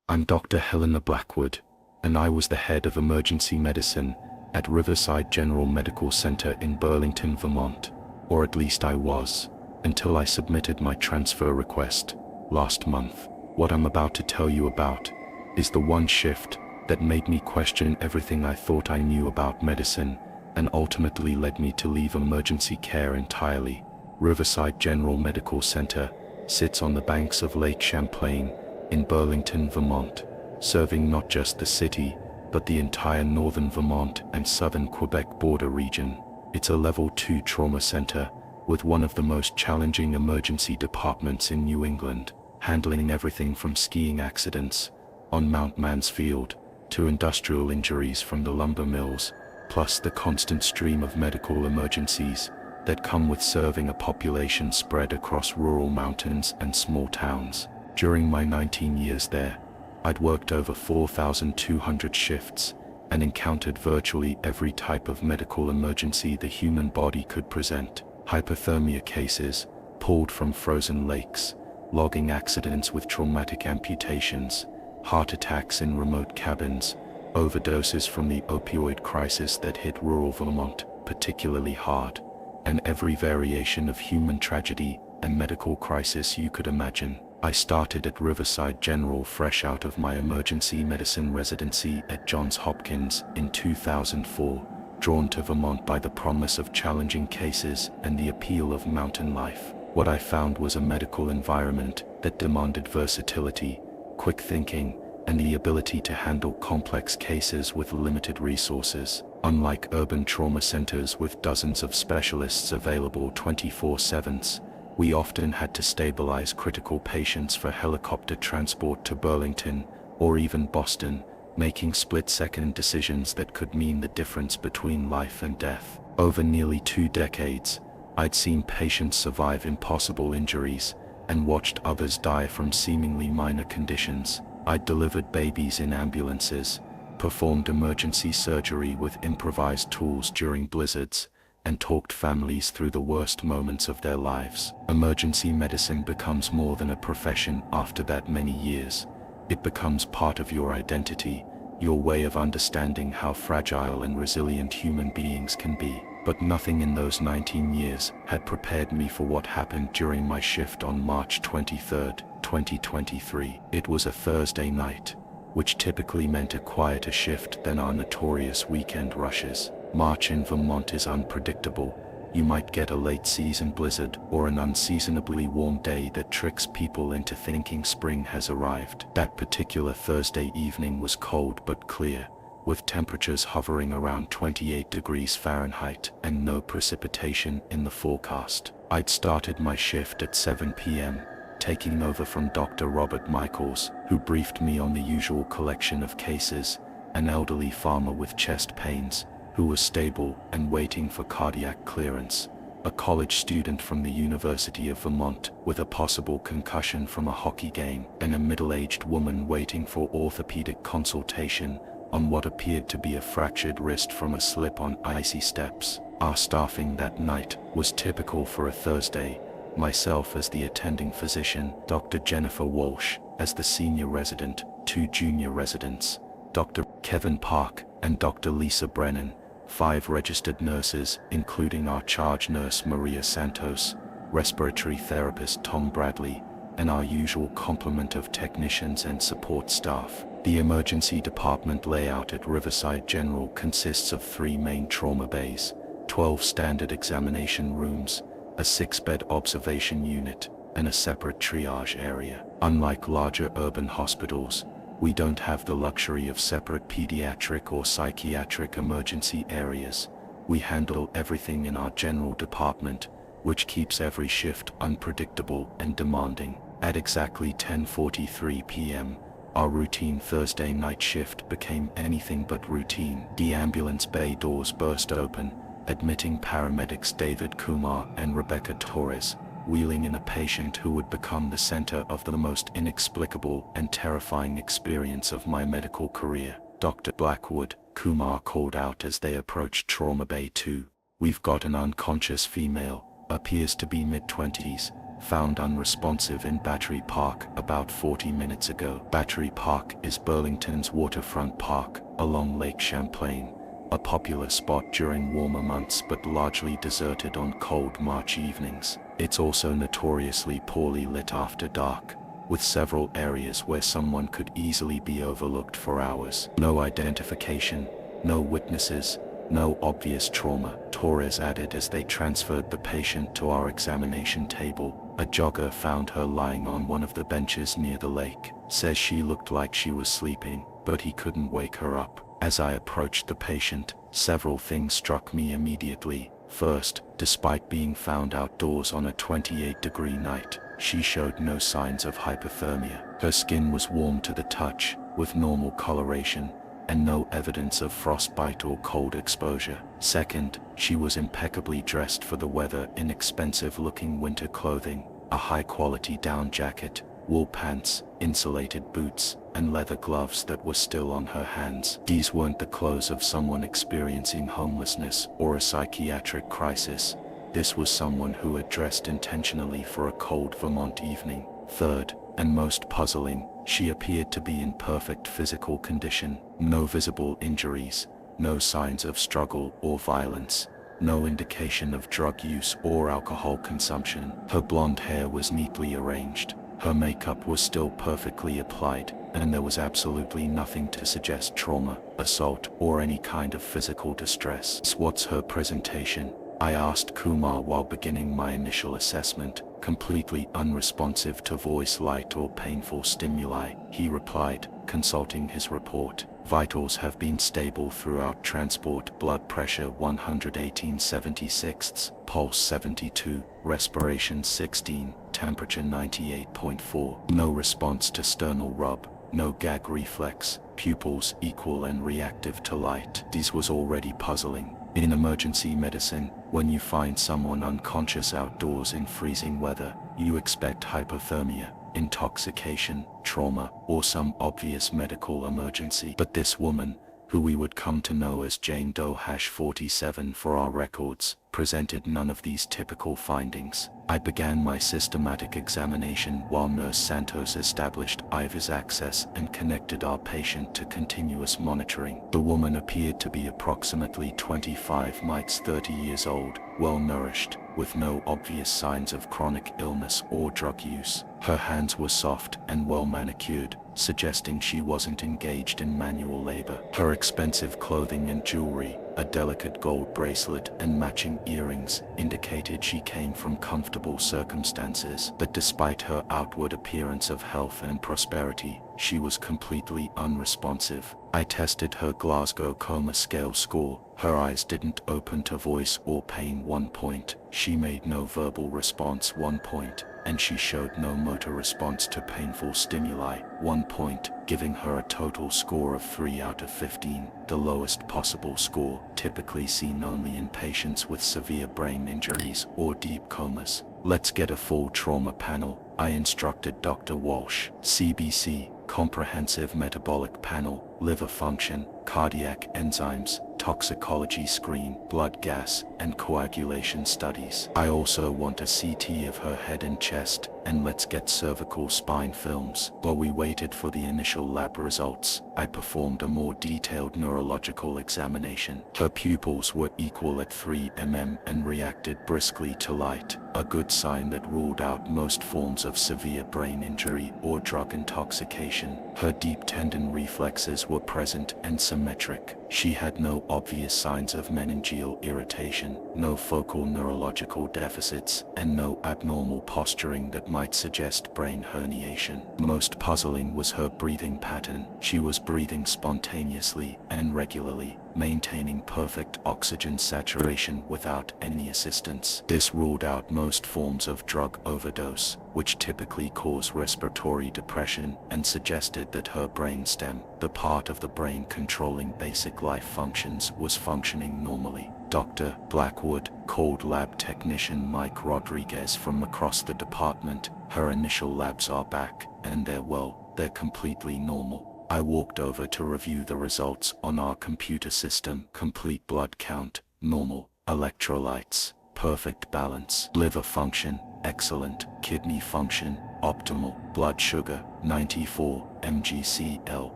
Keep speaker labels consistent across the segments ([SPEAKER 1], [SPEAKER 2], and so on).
[SPEAKER 1] I'm Dr. Helena Blackwood, and I was the head of emergency medicine at Riverside General Medical Center in Burlington, Vermont, or at least I was, until I submitted my transfer request last month. What I'm about to tell you about is the one shift that made me question everything I thought I knew about medicine and ultimately led me to leave emergency care entirely. Riverside General Medical Center sits on the banks of Lake Champlain in Burlington, Vermont, serving not just the city, but the entire northern Vermont and southern Quebec border region. It's a level 2 trauma center with one of the most challenging emergency departments in New England, handling everything from skiing accidents on Mount Mansfield to industrial injuries from the lumber mills, plus the constant stream of medical emergencies that come with serving a population spread across rural mountains and small towns. During my 19 years there, I'd worked over 4,200 shifts and encountered virtually every type of medical emergency the human body could present. Hypothermia cases pulled from frozen lakes, logging accidents with traumatic amputations, heart attacks in remote cabins, overdoses from the opioid crisis that hit rural Vermont particularly hard, and every variation of human tragedy and medical crisis you could imagine. I started at Riverside General fresh out of my emergency medicine residency at Johns Hopkins in 2004, drawn to Vermont by the promise of challenging cases and the appeal of mountain life. What I found was a medical environment that demanded versatility, quick thinking, and the ability to handle complex cases with limited resources. Unlike urban trauma centers with dozens of specialists available 24/7, we often had to stabilize critical patients for helicopter transport to Burlington or even Boston, making split-second decisions that could mean the difference between life and death. Over nearly 2 decades, I'd seen patients survive impossible injuries and watched others die from seemingly minor conditions. I'd delivered babies in ambulances, performed emergency surgery with improvised tools during blizzards, and talked families through the worst moments of their lives. Emergency medicine becomes more than a profession after that many years. It becomes part of your identity, your way of understanding how fragile and resilient human beings can be. But nothing in those 19 years had prepared me for what happened during my shift on March 23, 2023. It was a Thursday night, which typically meant a quieter shift than our notorious weekend rushes. March in Vermont is unpredictable. You might get a late-season blizzard or an unseasonably warm day that tricks people into thinking spring has arrived. That particular Thursday evening was cold but clear, with temperatures hovering around 28 degrees Fahrenheit and no precipitation in the forecast. I'd started my shift at 7 p.m., taking over from Dr. Robert Michaels, who briefed me on the usual collection of cases: an elderly farmer with chest pains, who was stable and waiting for cardiac clearance, a college student from the University of Vermont with a possible concussion from a hockey game, and a middle-aged woman waiting for orthopedic consultation on what appeared to be a fractured wrist from a slip on icy steps. Our staffing that night was typical for a Thursday: myself as the attending physician, Dr. Jennifer Walsh as the senior resident, 2 junior residents, Dr. Kevin Park and Dr. Lisa Brennan, 5 registered nurses, including our charge nurse Maria Santos, respiratory therapist Tom Bradley, and our usual complement of technicians and support staff. The emergency department layout at Riverside General consists of 3 main trauma bays, 12 standard examination rooms, a 6-bed observation unit, and a separate triage area. Unlike larger urban hospitals, we don't have the luxury of separate pediatric or psychiatric emergency areas. We handle everything in our general department, which keeps every shift unpredictable and demanding. At exactly 10:43 p.m., our routine Thursday night shift became anything but routine. The ambulance bay doors burst open, admitting paramedics David Kumar and Rebecca Torres, wheeling in a patient who would become the center of the most inexplicable and terrifying experience of my medical career. Dr. Blackwood, Kumar called out as they approached Trauma Bay 2. "We've got an unconscious female, appears to be mid-20s, found unresponsive in Battery Park about 40 minutes ago. Battery Park is Burlington's waterfront park along Lake Champlain, a popular spot during warmer months but largely deserted on cold March evenings. It's also notoriously poorly lit after dark, with several areas where someone could easily be overlooked for hours. No identification, no witnesses, no obvious trauma, Torres added as they transferred the patient to our examination table. A jogger found her lying on one of the benches near the lake. Says she looked like she was sleeping, but he couldn't wake her up. As I approached the patient, several things struck me immediately. First, despite being found outdoors on a 28-degree night, she showed no signs of hypothermia. Her skin was warm to the touch, with normal coloration, and no evidence of frostbite or cold exposure. Second, she was impeccably dressed for the weather in expensive-looking winter clothing, a high-quality down jacket, wool pants, insulated boots, and leather gloves that were still on her hands. These weren't the clothes of someone experiencing homelessness or a psychiatric crisis. This was someone who had dressed intentionally for a cold Vermont evening. Third, and most puzzling, she appeared to be in perfect physical condition. No visible injuries, no signs of struggle or violence, no indication of drug use or alcohol consumption. Her blonde hair was neatly arranged. Her makeup was still perfectly applied, and there was absolutely nothing to suggest trauma, assault, or any kind of physical distress. What's her presentation? I asked Kumar while beginning my initial assessment. Completely unresponsive to voice, light, or painful stimuli, he replied, consulting his report. Vitals have been stable throughout transport. Blood pressure 118/76, pulse 72, respiration 16, temperature 98.4. No response to sternal rub, no gag reflex, pupils equal and reactive to light. This was already puzzling. In emergency medicine, when you find someone unconscious outdoors in freezing weather, you expect hypothermia, intoxication, trauma, or some obvious medical emergency. But this woman, who we would come to know as Jane Doe-47 for our records, presented none of these typical findings. I began my systematic examination while Nurse Santos established IV's access and connected our patient to continuous monitoring. The woman appeared to be approximately 25 mites 30 years old, well-nourished, with no obvious signs of chronic illness or drug use. Her hands were soft and well-manicured, suggesting she wasn't engaged in manual labor. Her expensive clothing and jewelry, a delicate gold bracelet and matching earrings, indicated she came from comfortable circumstances. But despite her outward appearance of health and prosperity, she was completely unresponsive. I tested her Glasgow Coma Scale score. Her eyes didn't open to voice or pain 1 point. She made no verbal response 1 point. And she showed no motor response to painful stimuli 1 point, giving her a total score of 3 out of 15, the lowest possible score, typically seen only in patients with severe brain injuries or deep comas. Let's get a full trauma panel, I instructed Dr. Walsh. CBC, comprehensive metabolic panel, liver function, cardiac enzymes, toxicology screen, blood gas, and coagulation studies. I also want a CT of her head and chest, and let's get cervical spine films. While we waited for the initial lab results, I performed a more detailed neurological examination. Her pupils were equal at 3 mm and reacted briskly to light, a good sign that ruled out most forms of severe brain injury or drug intoxication. Her deep tendon reflexes were present and symmetric. She had no obvious signs of meningeal irritation, no focal neurological deficits, and no abnormal posturing that might suggest brain herniation. Most puzzling was her breathing pattern. She was breathing spontaneously and regularly, maintaining perfect oxygen saturation without any assistance. This ruled out most forms of drug overdose, which typically cause respiratory depression, and suggested that her brainstem, the part of the brain controlling basic life functions, was functioning normally. Dr. Blackwood called lab technician Mike Rodriguez from across the department. Her initial labs are back, and they're completely normal. I walked over to review the results on our computer system. Complete blood count, normal. Electrolytes, perfect balance. Liver function, excellent, kidney function, optimal, blood sugar, 94 mg/cl,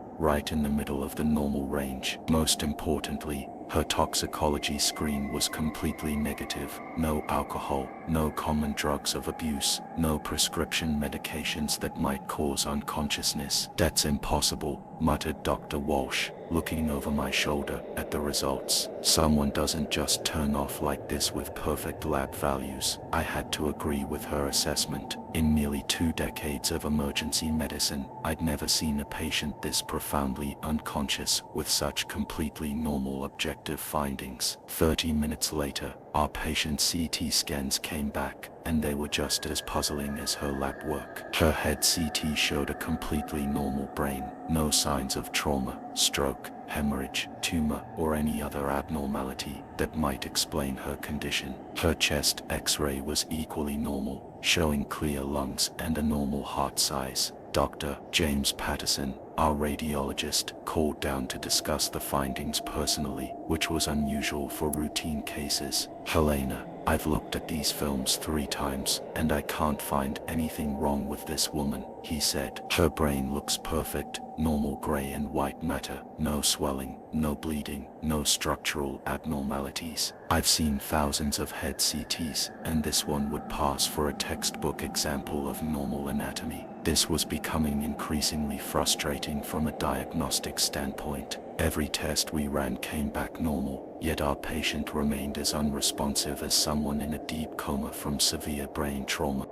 [SPEAKER 1] right in the middle of the normal range. Most importantly, her toxicology screen was completely negative. No alcohol, no common drugs of abuse, no prescription medications that might cause unconsciousness. That's impossible, muttered Dr. Walsh, looking over my shoulder at the results. Someone doesn't just turn off like this with perfect lab values. I had to agree with her assessment. In nearly 2 decades of emergency medicine, I'd never seen a patient this profoundly unconscious with such completely normal objective findings. 30 minutes later, our patient's CT scans came back, and they were just as puzzling as her lab work. Her head CT showed a completely normal brain, no signs of trauma, stroke, hemorrhage, tumor, or any other abnormality that might explain her condition. Her chest X-ray was equally normal, showing clear lungs and a normal heart size. Dr. James Patterson, our radiologist, called down to discuss the findings personally, which was unusual for routine cases. Helena, I've looked at these films 3 times, and I can't find anything wrong with this woman, he said. Her brain looks perfect, normal gray and white matter, no swelling, no bleeding, no structural abnormalities. I've seen thousands of head CTs, and this one would pass for a textbook example of normal anatomy. This was becoming increasingly frustrating from a diagnostic standpoint. Every test we ran came back normal, yet our patient remained as unresponsive as someone in a deep coma from severe brain trauma.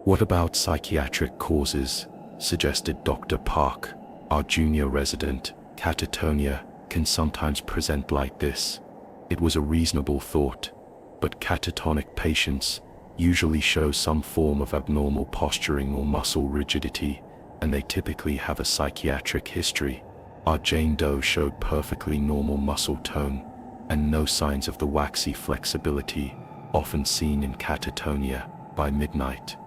[SPEAKER 2] What about psychiatric causes? Suggested Dr. Park. Our junior resident. Catatonia can sometimes present like this. It was a reasonable thought, but catatonic patients usually show some form of abnormal posturing or muscle rigidity, and they typically have a psychiatric history. Our Jane Doe showed perfectly normal muscle tone and no signs of the waxy flexibility often seen in catatonia. By midnight,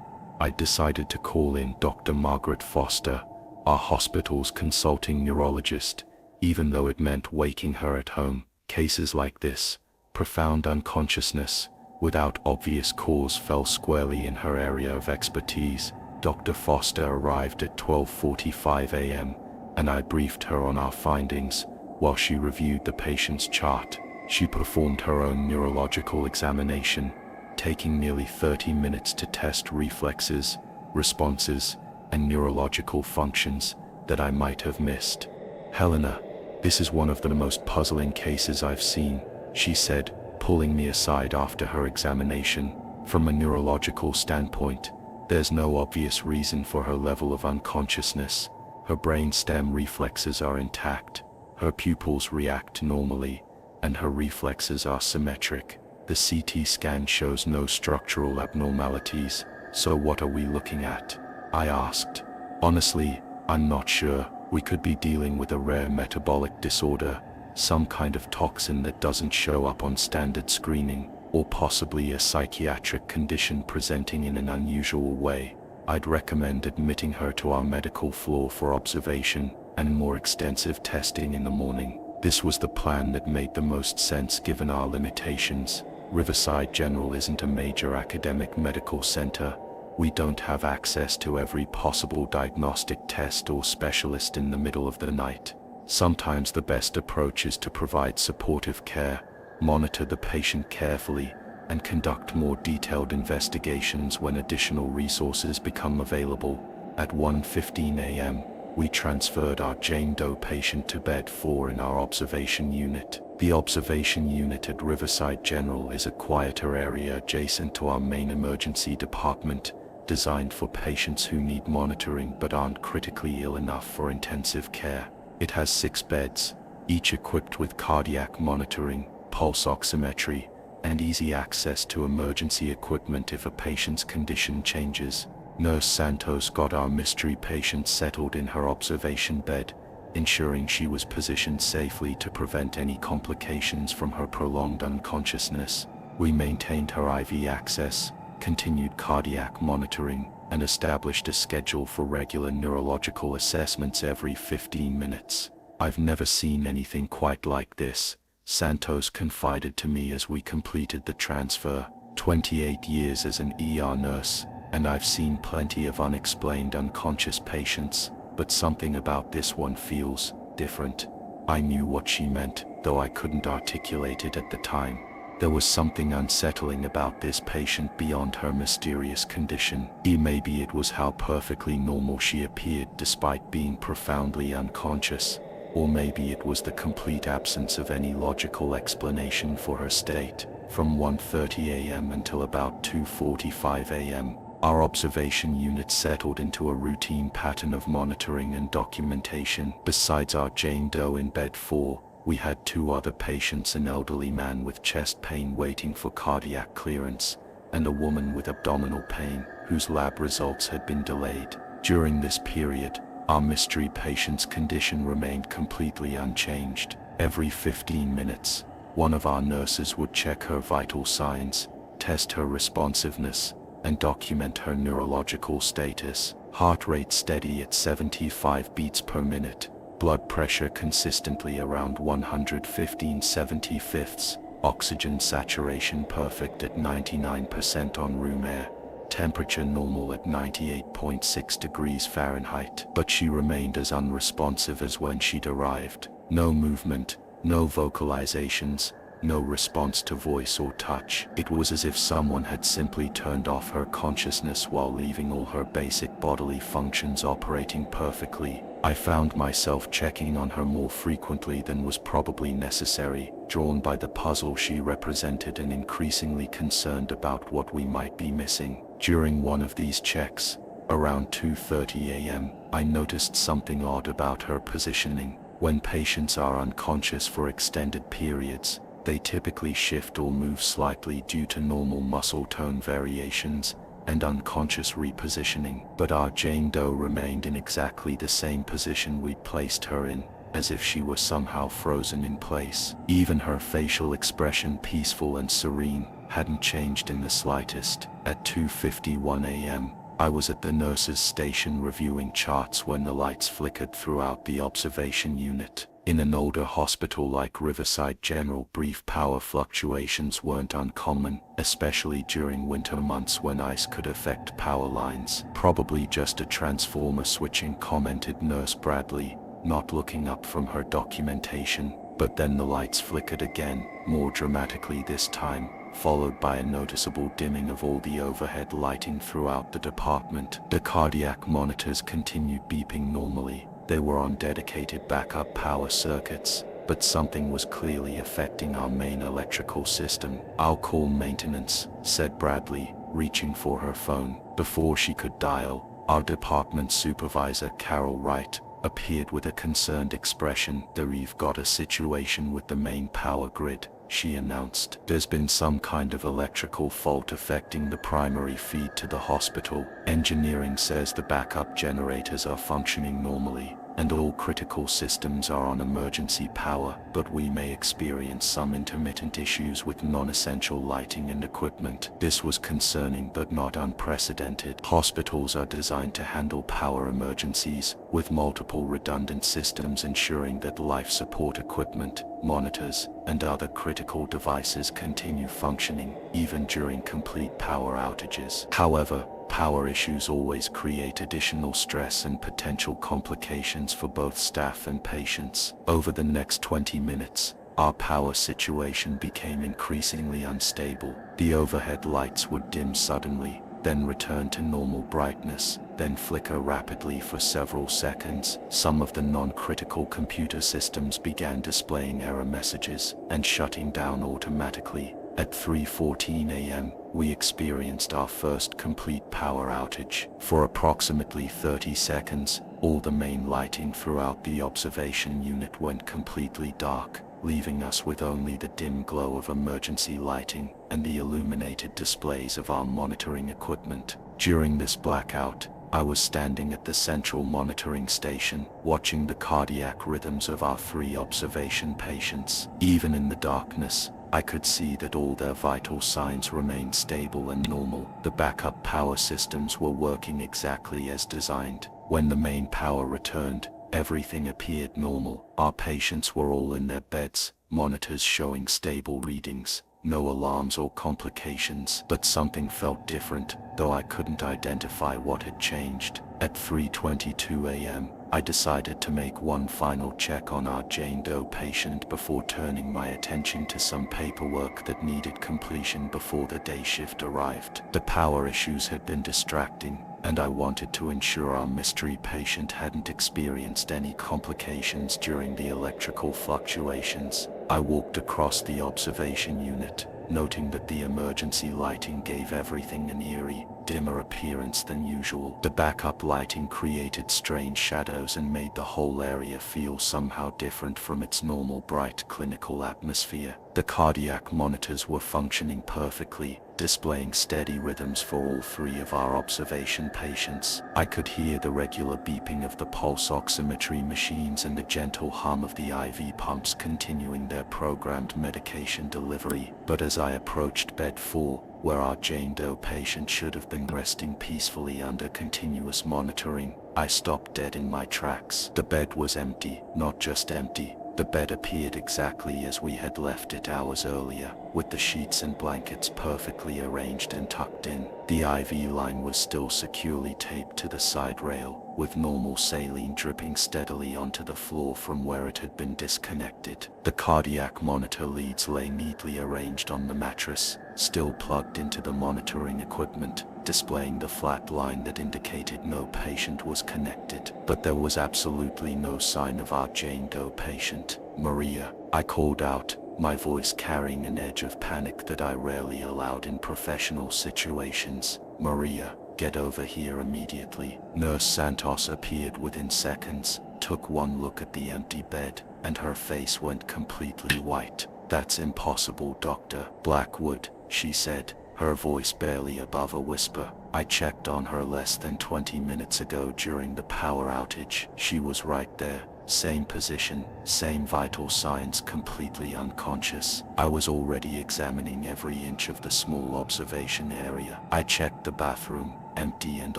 [SPEAKER 2] I decided to call in Dr. Margaret Foster, our hospital's consulting neurologist, even though it meant waking her at home. Cases like this, profound unconsciousness without obvious cause, fell squarely in her area of expertise. Dr. Foster arrived at 12:45 a.m., and I briefed her on our findings while she reviewed the patient's chart. She performed her own neurological examination, taking nearly 30 minutes to test reflexes, responses, and neurological functions that I might have missed. "Helena, this is one of the most puzzling cases I've seen," she said, pulling me aside after her examination. "From a neurological standpoint, there's no obvious reason for her level of unconsciousness. Her brainstem reflexes are intact, her pupils react normally, and her reflexes are symmetric. The CT scan shows no structural abnormalities, so what are we looking at?" I asked. "Honestly, I'm not sure. We could be dealing with a rare metabolic disorder, some kind of toxin that doesn't show up on standard screening, or possibly a psychiatric condition presenting in an unusual way. I'd recommend admitting her to our medical floor for observation and more extensive testing in the morning." This was the plan that made the most sense given our limitations. Riverside General isn't a major academic medical center. We don't have access to every possible diagnostic test or specialist in the middle of the night. Sometimes the best approach is to provide supportive care, monitor the patient carefully, and conduct more detailed investigations when additional resources become available. At 1:15 a.m., we transferred our Jane Doe patient to bed 4 in our observation unit. The observation unit at Riverside General is a quieter area adjacent to our main emergency department, designed for patients who need monitoring but aren't critically ill enough for intensive care. It has 6 beds, each equipped with cardiac monitoring, pulse oximetry, and easy access to emergency equipment if a patient's condition changes. Nurse Santos got our mystery patient settled in her observation bed, ensuring she was positioned safely to prevent any complications from her prolonged unconsciousness. We maintained her IV access, continued cardiac monitoring, and established a schedule for regular neurological assessments every 15 minutes. "I've never seen anything quite like this," Santos confided to me as we completed the transfer.
[SPEAKER 1] 28 years as an ER nurse, and I've seen plenty of unexplained unconscious patients, but something about this one feels different. I knew what she meant, though I couldn't articulate it at the time. There was something unsettling about this patient beyond her mysterious condition. Maybe it was how perfectly normal she appeared despite being profoundly unconscious, or maybe it was the complete absence of any logical explanation for her state. From 1:30 a.m. until about 2:45 a.m., our observation unit settled into a routine pattern of monitoring and documentation. Besides our Jane Doe in bed 4, we had 2 other patients, an elderly man with chest pain waiting for cardiac clearance, and a woman with abdominal pain, whose lab results had been delayed. During this period, our mystery patient's condition remained completely unchanged. Every 15 minutes, one of our nurses would check her vital signs, test her responsiveness, and document her neurological status. Heart rate steady at 75 beats per minute. Blood pressure consistently around 115/75. Oxygen saturation perfect at 99% on room air. Temperature normal at 98.6 degrees Fahrenheit. But she remained as unresponsive as when she'd arrived. No movement, no vocalizations, no response to voice or touch. It was as if someone had simply turned off her consciousness while leaving all her basic bodily functions operating perfectly. I found myself checking on her more frequently than was probably necessary, drawn by the puzzle she represented and increasingly concerned about what we might be missing. During one of these checks, around 2:30 a.m., I noticed something odd about her positioning. When patients are unconscious for extended periods, they typically shift or move slightly due to normal muscle tone variations and unconscious repositioning. But our Jane Doe remained in exactly the same position we'd placed her in, as if she were somehow frozen in place. Even her facial expression, peaceful and serene, hadn't changed in the slightest. At 2:51 a.m., I was at the nurse's station reviewing charts when the lights flickered throughout the observation unit. In an older hospital like Riverside General, brief power fluctuations weren't uncommon, especially during winter months when ice could affect power lines. Probably just a transformer switching, commented Nurse Bradley, not looking up from her documentation. But then the lights flickered again, more dramatically this time, followed by a noticeable dimming of all the overhead lighting throughout the department. The cardiac monitors continued beeping normally. They were on dedicated backup power circuits, but something was clearly affecting our main electrical system. "I'll call maintenance," said Bradley, reaching for her phone. Before she could dial, our department supervisor, Carol Wright, appeared with a concerned expression. "We've got a situation with the main power grid," she announced. "There's been some kind of electrical fault affecting the primary feed to the hospital. Engineering says the backup generators are functioning normally, and all critical systems are on emergency power, but we may experience some intermittent issues with non-essential lighting and equipment." This was concerning but not unprecedented. Hospitals are designed to handle power emergencies, with multiple redundant systems ensuring that life support equipment, monitors, and other critical devices continue functioning, even during complete power outages. However, power issues always create additional stress and potential complications for both staff and patients. Over the next 20 minutes, our power situation became increasingly unstable. The overhead lights would dim suddenly, then return to normal brightness, then flicker rapidly for several seconds. Some of the non-critical computer systems began displaying error messages and shutting down automatically. At 3:14 a.m., we experienced our first complete power outage. For approximately 30 seconds, all the main lighting throughout the observation unit went completely dark, leaving us with only the dim glow of emergency lighting and the illuminated displays of our monitoring equipment. During this blackout, I was standing at the central monitoring station, watching the cardiac rhythms of our 3 observation patients. Even in the darkness, I could see that all their vital signs remained stable and normal. The backup power systems were working exactly as designed. When the main power returned, everything appeared normal. Our patients were all in their beds, monitors showing stable readings,
[SPEAKER 2] no alarms or complications, but something felt different, though I couldn't identify what had changed. At 3:22 a.m., I decided to make one final check on our Jane Doe patient before turning my attention to some paperwork that needed completion before the day shift arrived. The power issues had been distracting, and I wanted to ensure our mystery patient hadn't experienced any complications during the electrical fluctuations. I walked across the observation unit, noting that the emergency lighting gave everything an eerie, dimmer appearance than usual. The backup lighting created strange shadows and made the whole area feel somehow different from its normal bright clinical atmosphere. The cardiac monitors were functioning perfectly, displaying steady rhythms for all three of our observation patients. I could hear the regular beeping of the pulse oximetry machines and the gentle hum of the IV pumps continuing their programmed medication delivery. But as I approached bed 4, where our Jane Doe patient should have been resting peacefully under continuous monitoring, I stopped dead in my tracks. The bed was empty. Not just empty. The bed appeared exactly as we had left it hours earlier, with the sheets and blankets perfectly arranged and tucked in. The IV line was still securely taped to the side rail, with normal saline dripping steadily onto the floor from where it had been disconnected. The cardiac monitor leads lay neatly arranged on the mattress, still plugged into the monitoring equipment, displaying the flat line that indicated no patient was connected. But there was absolutely no sign of our Jane Doe patient. "Maria," I called out, my voice carrying an edge of panic that I rarely allowed in professional situations. "Maria, get over here immediately." Nurse Santos appeared within seconds, took one look at the empty bed, and her face went completely white. "That's impossible, Dr. Blackwood," she said, her voice barely above a whisper. "I checked on her less than 20 minutes ago during the power outage. She was right there, same position, same vital signs, completely unconscious." I was already examining every inch of the small observation area. I checked the bathroom, empty and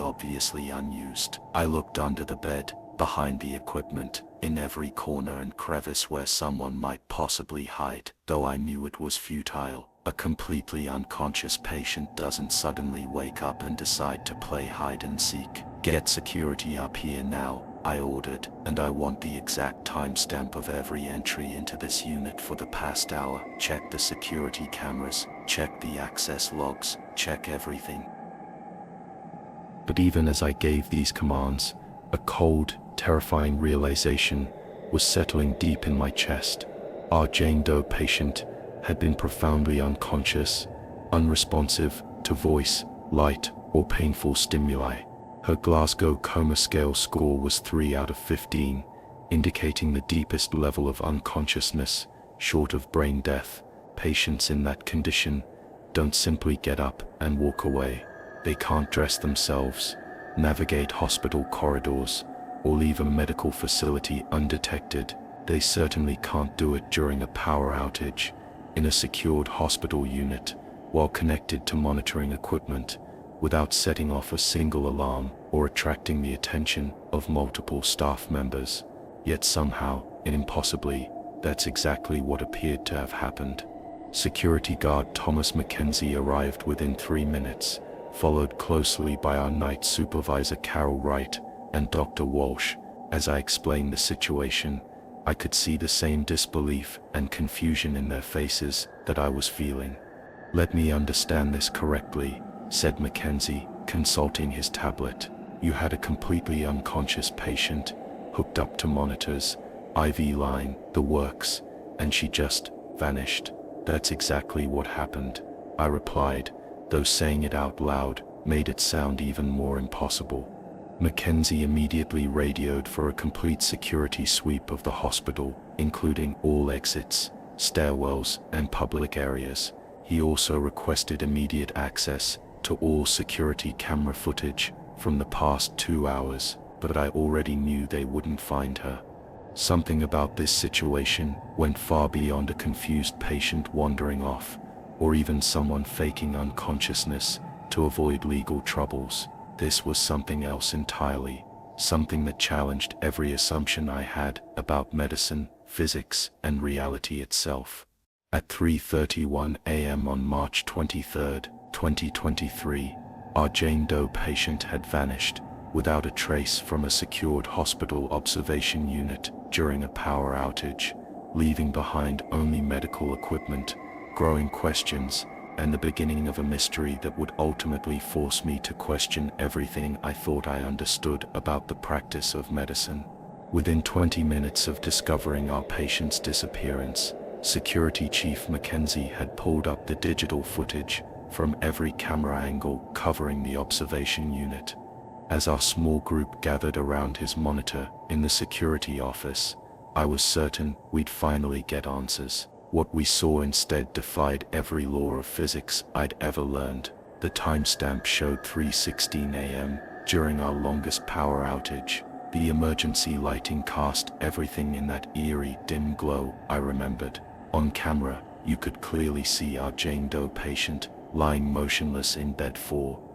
[SPEAKER 2] obviously unused. I looked under the bed, behind the equipment, in every corner and crevice where someone might possibly hide, though I knew it was futile. A completely unconscious patient doesn't suddenly wake up and decide to play hide and seek. "Get security up here now," I ordered, "and I want the exact timestamp of every entry into this unit for the past hour. Check the security cameras, check the access logs, check everything." But even as I gave these commands, a cold, terrifying realization was settling deep in my chest. Our Jane Doe patient had been profoundly unconscious, unresponsive to voice, light, or painful stimuli. Her Glasgow Coma Scale score was 3 out of 15, indicating the deepest level of unconsciousness, short of brain death. Patients in that condition don't simply get up and walk away. They can't dress themselves, navigate hospital corridors, or leave a medical facility undetected. They certainly can't do it during a power outage, in a secured hospital unit, while connected to monitoring equipment, without setting off a single alarm or attracting the attention of multiple staff members. Yet somehow, and impossibly, that's exactly what appeared to have happened. Security guard Thomas Mackenzie arrived within 3 minutes, followed closely by our night supervisor Carol Wright and Dr. Walsh. As I explained the situation, I could see the same disbelief and confusion in their faces that I was feeling. "Let me understand this correctly," said Mackenzie, consulting his tablet. "You had a completely unconscious patient, hooked up to monitors, IV line, the works, and she just vanished." "That's exactly what happened," I replied, though saying it out loud made it sound even more impossible. Mackenzie immediately radioed for a complete security sweep of the hospital, including all exits, stairwells, and public areas. He also requested immediate access to all security camera footage from the past 2 hours, but I already knew they wouldn't find her. Something about this situation went far beyond a confused patient wandering off, or even someone faking unconsciousness to avoid legal troubles. This was something else entirely, something that challenged every assumption I had about medicine, physics, and reality itself.
[SPEAKER 1] At 3:31 a.m. on March 23, 2023, our Jane Doe patient had vanished without a trace from a secured hospital observation unit during a power outage, leaving behind only medical equipment, growing questions, and the beginning of a mystery that would ultimately force me to question everything I thought I understood about the practice of medicine. Within 20 minutes of discovering our patient's disappearance, Security Chief Mackenzie had pulled up the digital footage from every camera angle covering the observation unit. As our small group gathered around his monitor in the security office, I was certain we'd finally get answers. What we saw instead defied every law of physics I'd ever learned. The timestamp showed 3:16 a.m. during our longest power outage. The emergency lighting cast everything in that eerie, dim glow I remembered. On camera, you could clearly see our Jane Doe patient lying motionless in bed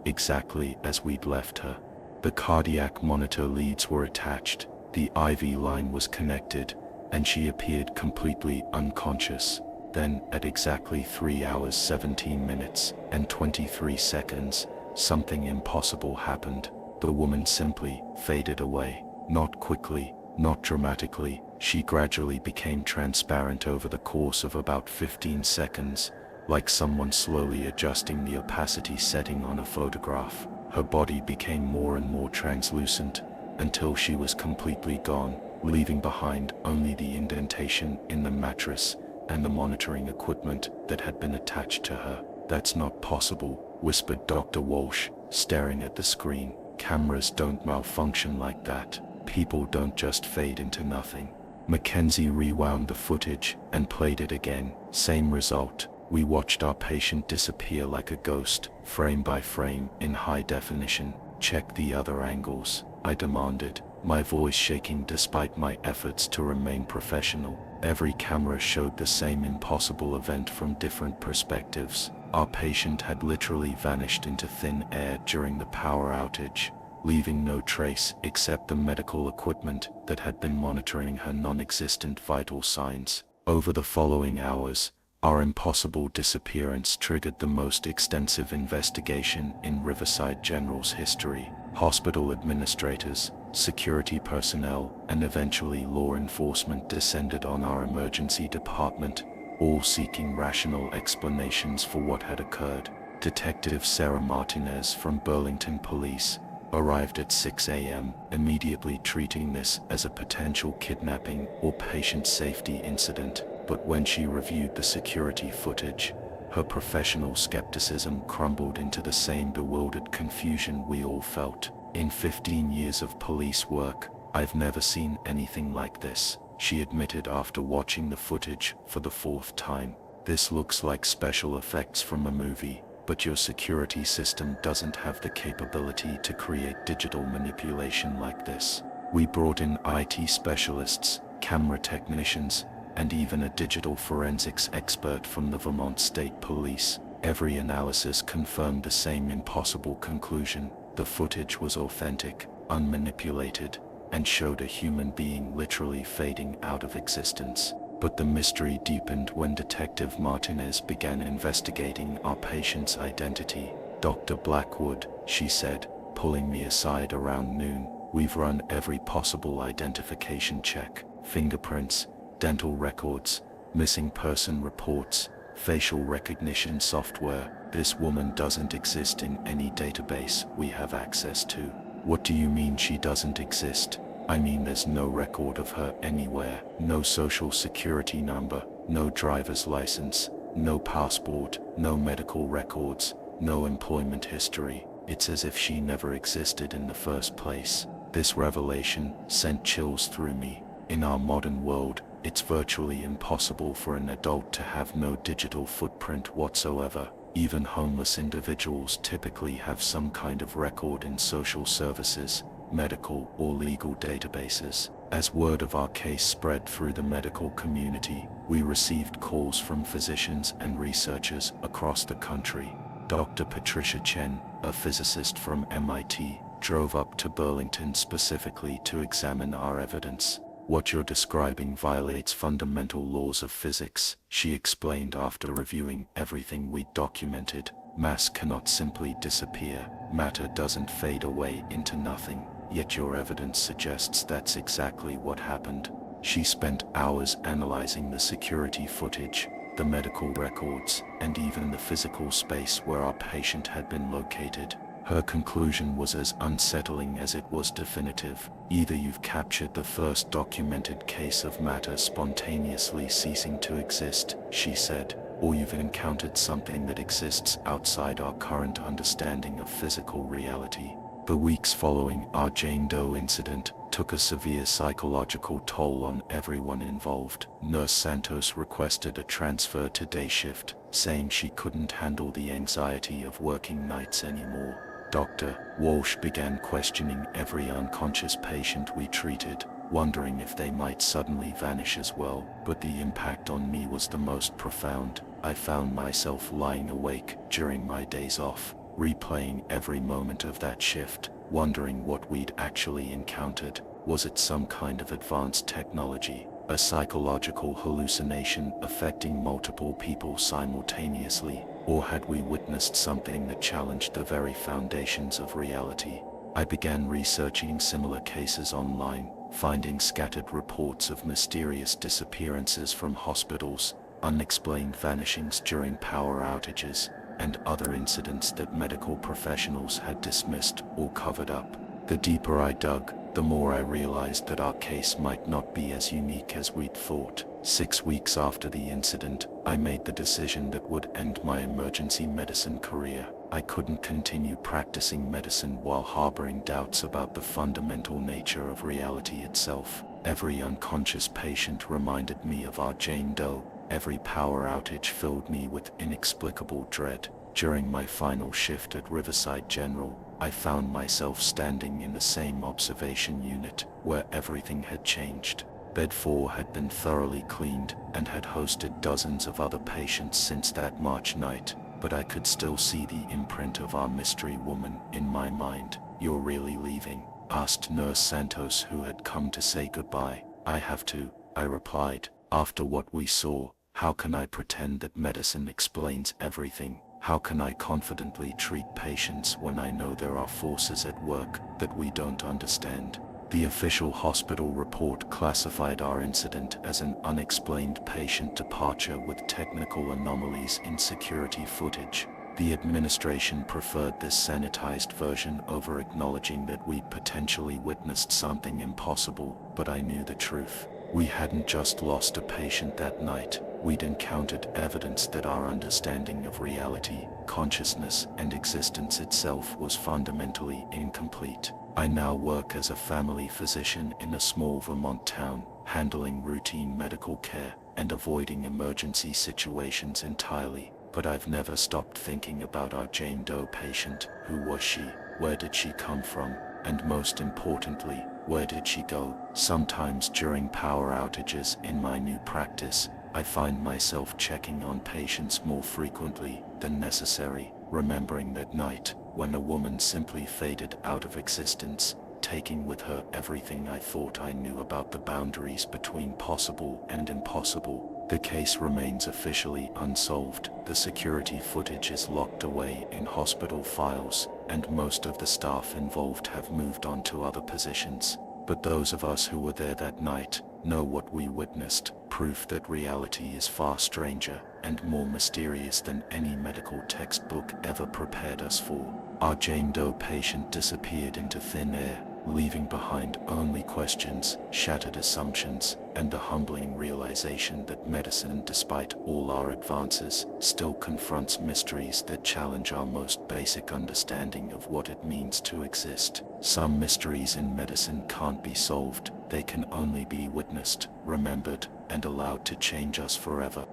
[SPEAKER 1] exactly as we'd left her. The cardiac monitor leads were attached, the IV line was connected, and she appeared completely unconscious. Then, at exactly 3 hours 17 minutes and 23 seconds, something impossible happened. The woman simply faded away. Not quickly, not dramatically, she gradually became transparent over the course of about 15 seconds, like someone slowly adjusting the opacity setting on a photograph. Her body became more and more translucent, until she was completely gone, leaving behind only the indentation in the mattress and the monitoring equipment that had been attached to her. "That's not possible," whispered Dr. Walsh, staring at the screen. "Cameras don't malfunction like that. People don't just fade into nothing." Mackenzie rewound the footage and played it again. Same result. We watched our patient disappear like a ghost, frame by frame, in high definition. "Check the other angles," I demanded, my voice shaking despite my efforts to remain professional. Every camera showed the same impossible event from different perspectives. Our patient had literally vanished into thin air during the power outage, leaving no trace except the medical equipment that had been monitoring her non-existent vital signs. Over the following hours, our impossible disappearance triggered the most extensive investigation in Riverside General's history. Hospital administrators, security personnel, and eventually law enforcement descended on our emergency department, all seeking rational explanations for what had occurred. Detective Sarah Martinez from Burlington Police arrived at 6 a.m., immediately treating this as a potential kidnapping or patient safety incident. But when she reviewed the security footage, her professional skepticism crumbled into the same bewildered confusion we all felt. "In 15 years of police work, I've never seen anything like this," she admitted after watching the footage for the 4th time. "This looks like special effects from a movie, but your security system doesn't have the capability to create digital manipulation like this." We brought in IT specialists, camera technicians, and even a digital forensics expert from the Vermont State Police. Every analysis confirmed the same impossible conclusion. The footage was authentic, unmanipulated, and showed a human being literally fading out of existence. But the mystery deepened when Detective Martinez began investigating our patient's identity. "Dr. Blackwood," she said, pulling me aside around noon, "we've run every possible identification check. Fingerprints, dental records, missing person reports, facial recognition software. This woman doesn't exist in any database we have access to." "What do you mean she doesn't exist?" "I mean there's no record of her anywhere. No social security number, no driver's license, no passport, no medical records, no employment history. It's as if she never existed in the first place." This revelation sent chills through me. In our modern world, it's virtually impossible for an adult to have no digital footprint whatsoever. Even homeless individuals typically have some kind of record in social services, medical or legal databases. As word of our case spread through the medical community, we received calls from physicians and researchers across the country. Dr. Patricia Chen, a physicist from MIT, drove up to Burlington specifically to examine our evidence. What you're describing violates fundamental laws of physics, she explained after reviewing everything we'd documented. Mass cannot simply disappear. Matter doesn't fade away into nothing. Yet your evidence suggests that's exactly what happened. She spent hours analyzing the security footage, the medical records, and even the physical space where our patient had been located. Her conclusion was as unsettling as it was definitive. Either you've captured the first documented case of matter spontaneously ceasing to exist, she said, or you've encountered something that exists outside our current understanding of physical reality. The weeks following our Jane Doe incident took a severe psychological toll on everyone involved. Nurse Santos requested a transfer to day shift, saying she couldn't handle the anxiety of working nights anymore. Dr. Walsh began questioning every unconscious patient we treated, wondering if they might suddenly vanish as well. But the impact on me was the most profound. I found myself lying awake during my days off, replaying every moment of that shift, wondering what we'd actually encountered. Was it some kind of advanced technology, a psychological hallucination affecting multiple people simultaneously, or had we witnessed something that challenged the very foundations of reality? I began researching similar cases online, finding scattered reports of mysterious disappearances from hospitals, unexplained vanishings during power outages, and other incidents that medical professionals had dismissed or covered up. The deeper I dug, the more I realized that our case might not be as unique as we'd thought. 6 weeks after the incident, I made the decision that would end my emergency medicine career. I couldn't continue practicing medicine while harboring doubts about the fundamental nature of reality itself. Every unconscious patient reminded me of our Jane Doe. Every power outage filled me with inexplicable dread. During my final shift at Riverside General, I found myself standing in the same observation unit, where everything had changed. Bed 4 had been thoroughly cleaned and had hosted dozens of other patients since that March night, but I could still see the imprint of our mystery woman in my mind. "You're really leaving?" asked Nurse Santos, who had come to say goodbye. "I have to," I replied. "After what we saw, how can I pretend that medicine explains everything? How can I confidently treat patients when I know there are forces at work that we don't understand?" The official hospital report classified our incident as an unexplained patient departure with technical anomalies in security footage. The administration preferred this sanitized version over acknowledging that we'd potentially witnessed something impossible, but I knew the truth. We hadn't just lost a patient that night, we'd encountered evidence that our understanding of reality, consciousness, and existence itself was fundamentally incomplete. I now work as a family physician in a small Vermont town, handling routine medical care and avoiding emergency situations entirely. But I've never stopped thinking about our Jane Doe patient. Who was she? Where did she come from? And most importantly, where did she go? Sometimes during power outages in my new practice, I find myself checking on patients more frequently than necessary, remembering that night when a woman simply faded out of existence, taking with her everything I thought I knew about the boundaries between possible and impossible. The case remains officially unsolved. The security footage is locked away in hospital files, and most of the staff involved have moved on to other positions. But those of us who were there that night know what we witnessed, proof that reality is far stranger and more mysterious than any medical textbook ever prepared us for. Our Jane Doe patient disappeared into thin air, leaving behind only questions, shattered assumptions, and the humbling realization that medicine, despite all our advances, still confronts mysteries that challenge our most basic understanding of what it means to exist. Some mysteries in medicine can't be solved, they can only be witnessed, remembered, and allowed to change us forever.